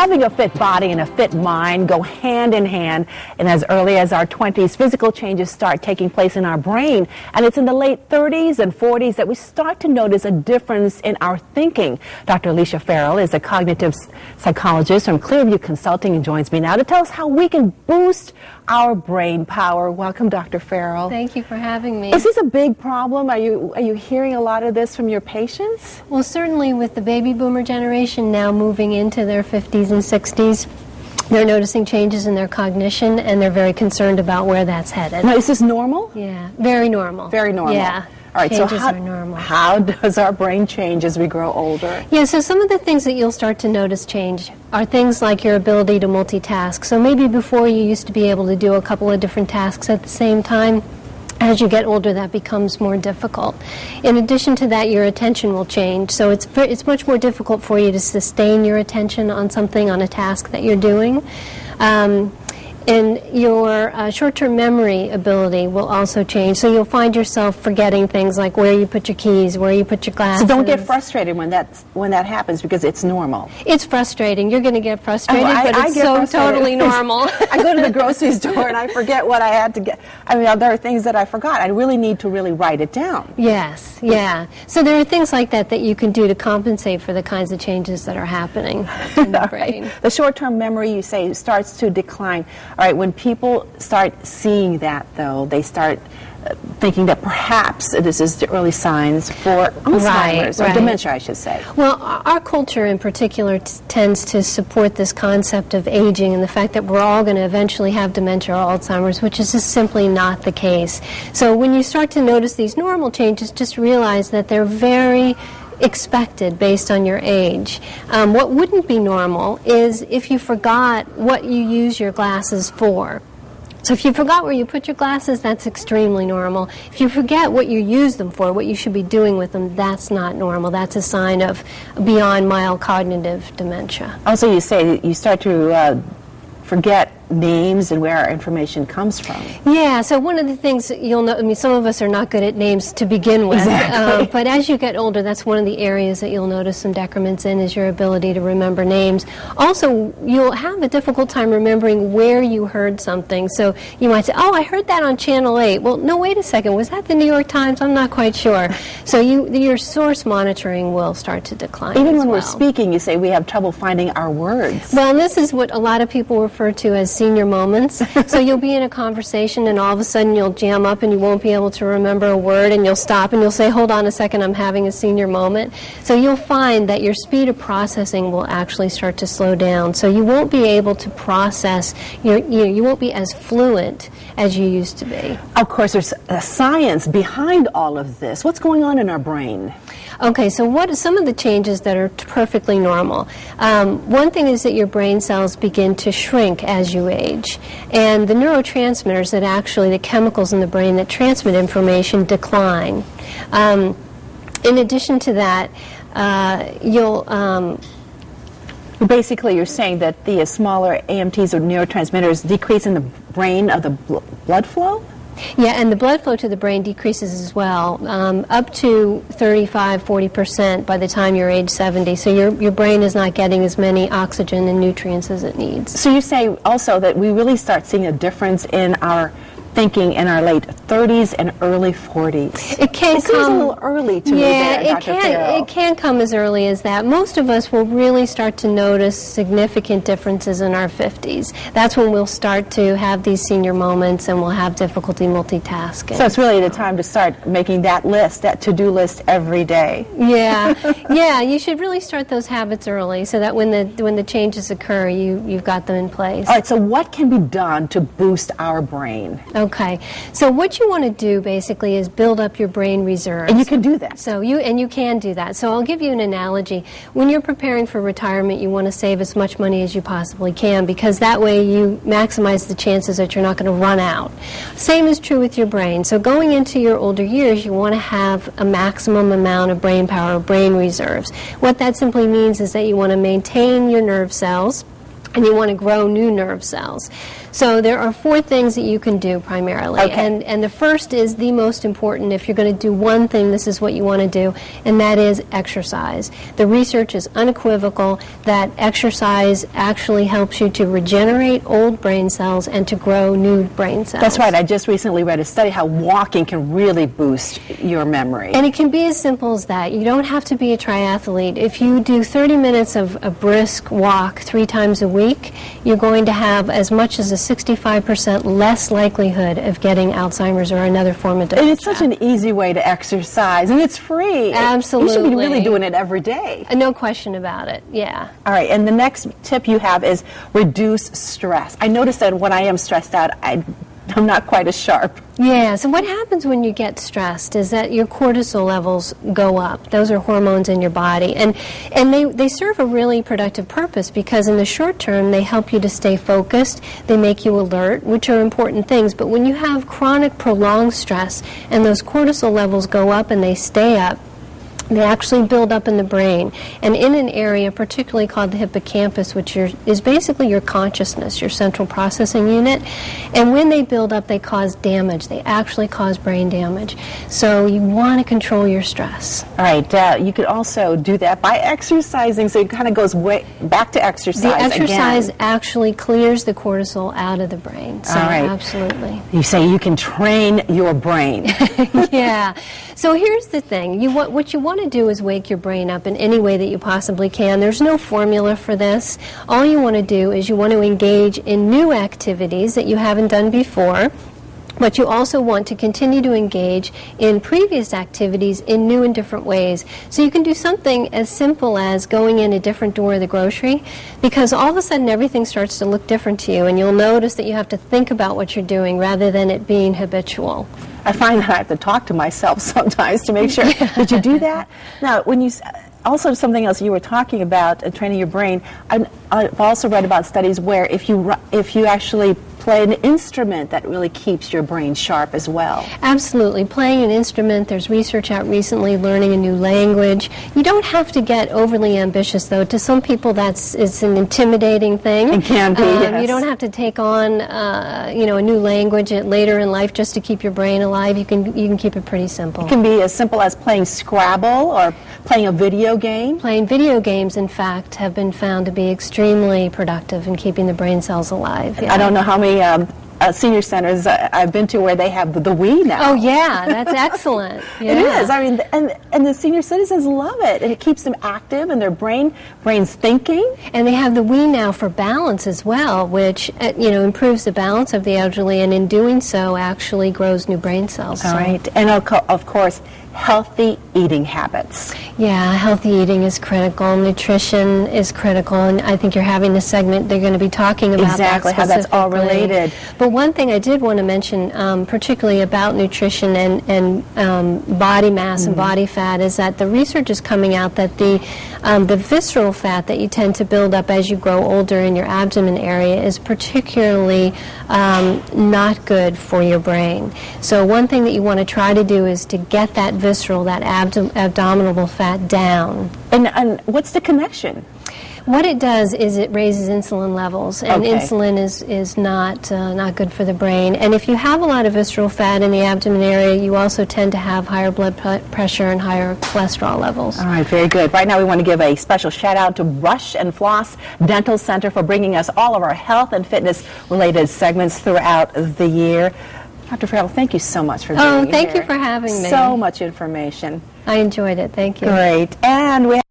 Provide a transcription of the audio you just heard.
Having a fit body and a fit mind go hand in hand, and as early as our 20s, physical changes start taking place in our brain, and it's in the late 30s and 40s that we start to notice a difference in our thinking. Dr. Alicia Farrell is a cognitive psychologist from Clearview Consulting and joins me now to tell us how we can boost our brain power. Welcome, Dr. Farrell. Thank you for having me. Is this a big problem? Are you hearing a lot of this from your patients? Well, certainly with the baby boomer generation now moving into their 50s and 60s, they're noticing changes in their cognition, and they're very concerned about where that's headed. Now, is this normal? Yeah, very normal. Very normal. Yeah. All right, changes so are normal. How does our brain change as we grow older? Yeah, so some of the things that you'll start to notice change are things like your ability to multitask. So maybe before you used to be able to do a couple of different tasks at the same time. As you get older, that becomes more difficult. In addition to that, your attention will change. So it's much more difficult for you to sustain your attention on something, on a task that you're doing. And your short-term memory ability will also change. So you'll find yourself forgetting things like where you put your keys, where you put your glasses. So don't get frustrated when that happens, because it's normal. It's frustrating. You're going to get frustrated, but it's so totally normal. I go to the grocery store and I forget what I had to get. I mean, there are things that I forgot. I really need to write it down. Yes, yeah. So there are things like that you can do to compensate for the kinds of changes that are happening in the brain. Right. The short-term memory, you say, starts to decline. All right, when people start seeing that, though, they start thinking that perhaps this is the early signs for Alzheimer's, or dementia, I should say. Well, our culture in particular tends to support this concept of aging and the fact that we're all going to eventually have dementia or Alzheimer's, which is just simply not the case. So when you start to notice these normal changes, just realize that they're very expected based on your age. What wouldn't be normal is if you forgot what you use your glasses for. So if you forgot where you put your glasses, that's extremely normal. If you forget what you use them for, what you should be doing with them, that's not normal. That's a sign of beyond mild cognitive dementia. Also, you say you start to forget names and where our information comes from. Yeah, so one of the things you'll know, I mean, some of us are not good at names to begin with, exactly. But as you get older, that's one of the areas that you'll notice some decrements in, is your ability to remember names. Also, you'll have a difficult time remembering where you heard something. So you might say, oh, I heard that on Channel 8. Well, no, wait a second, was that the New York Times? I'm not quite sure. So your source monitoring will start to decline. Even when we're speaking, you say we have trouble finding our words. Well, and this is what a lot of people refer to as senior moments. So you'll be in a conversation and all of a sudden you'll jam up and you won't be able to remember a word, and you'll stop and you'll say, hold on a second, I'm having a senior moment. So you'll find that your speed of processing will actually start to slow down. So you won't be able to process, you won't be as fluent as you used to be. Of course, there's a science behind all of this. What's going on in our brain? Okay, so what are some of the changes that are perfectly normal? One thing is that your brain cells begin to shrink as you age, and the neurotransmitters that actually, the chemicals in the brain that transmit information, decline. In addition to that, Basically, you're saying that the smaller AMTs or neurotransmitters decrease in the brain of the blood flow? Yeah, and the blood flow to the brain decreases as well, up to 35–40% by the time you're age 70. So your brain is not getting as many oxygen and nutrients as it needs. So you say also that we really start seeing a difference in our thinking in our late 30s and early 40s. It can seems a little early to me there, Dr. Farrell. It can come as early as that. Most of us will really start to notice significant differences in our 50s. That's when we'll start to have these senior moments and we'll have difficulty multitasking. So it's really the time to start making that list, that to-do list every day. Yeah, yeah. You should really start those habits early so that when the changes occur, you've got them in place. All right. So what can be done to boost our brain? Okay, so what you want to do basically is build up your brain reserves. And you can do that. So you can do that. So I'll give you an analogy. When you're preparing for retirement, you want to save as much money as you possibly can, because that way you maximize the chances that you're not going to run out. Same is true with your brain. So going into your older years, you want to have a maximum amount of brain power, brain reserves. What that simply means is that you want to maintain your nerve cells. and you want to grow new nerve cells. So there are 4 things that you can do primarily. Okay. And the first is the most important. If you're going to do one thing, this is what you want to do, and that is exercise. The research is unequivocal that exercise actually helps you to regenerate old brain cells and to grow new brain cells. That's right. I just recently read a study how walking can really boost your memory. And it can be as simple as that. You don't have to be a triathlete. If you do 30 minutes of a brisk walk 3 times a week, you're going to have as much as a 65% less likelihood of getting Alzheimer's or another form of dementia. And it's such an easy way to exercise, and it's free. Absolutely. You should be really doing it every day. No question about it, yeah. All right, and the next tip you have is reduce stress. I noticed that when I am stressed out, I'm not quite as sharp. Yeah, so what happens when you get stressed is that your cortisol levels go up. Those are hormones in your body. And they serve a really productive purpose because in the short term they help you to stay focused, they make you alert, which are important things. But when you have chronic prolonged stress and those cortisol levels go up and they stay up, they actually build up in the brain and in an area particularly called the hippocampus, which is basically your consciousness, your central processing unit. And when they build up, they cause damage. They actually cause brain damage. So you want to control your stress. All right. You could also do that by exercising, so it kind of goes way back to exercise The exercise again. Actually clears the cortisol out of the brain. So all right. Absolutely. You say you can train your brain. Yeah. So here's the thing. What you want to do is wake your brain up in any way that you possibly can. There's no formula for this. All you want to do is you want to engage in new activities that you haven't done before, but you also want to continue to engage in previous activities in new and different ways. So you can do something as simple as going in a different door of the grocery, because all of a sudden everything starts to look different to you, and you'll notice that you have to think about what you're doing rather than it being habitual. I find that I have to talk to myself sometimes to make sure. Did you do that? Now, when you also something else you were talking about, training your brain. I've also read about studies where if you actually play an instrument, that really keeps your brain sharp as well. Absolutely. Playing an instrument, there's research out recently, learning a new language. You don't have to get overly ambitious, though. To some people, it's an intimidating thing. It can be, yes. You don't have to take on, a new language later in life just to keep your brain alive. You can keep it pretty simple. It can be as simple as playing Scrabble or playing a video game. Playing video games, in fact, have been found to be extremely productive in keeping the brain cells alive. Yeah. I don't know how many senior centers I've been to where they have the Wii now. Oh yeah, that's excellent. Yeah. It is. I mean, and the senior citizens love it, and it keeps them active and their brain's thinking. And they have the Wii now for balance as well, which improves the balance of the elderly, and in doing so, actually grows new brain cells. All right, and of course, healthy eating habits. Yeah, healthy eating is critical. Nutrition is critical, and I think you're having this segment. They're going to be talking about exactly how that's all related. But one thing I did want to mention, particularly about nutrition and body mass and body fat, is that the research is coming out that the visceral fat that you tend to build up as you grow older in your abdomen area is particularly not good for your brain. So one thing that you want to try to do is to get that visceral, that abdominal fat down. And what's the connection? What it does is it raises insulin levels, and okay. Insulin is not good for the brain. And if you have a lot of visceral fat in the abdomen area, you also tend to have higher blood pressure and higher cholesterol levels. All right, very good. Right now we want to give a special shout out to Rush and Floss Dental Center for bringing us all of our health and fitness related segments throughout the year. Dr. Farrell, thank you so much for being here. Oh, thank you for having me. So much information. I enjoyed it. Thank you. Great. And we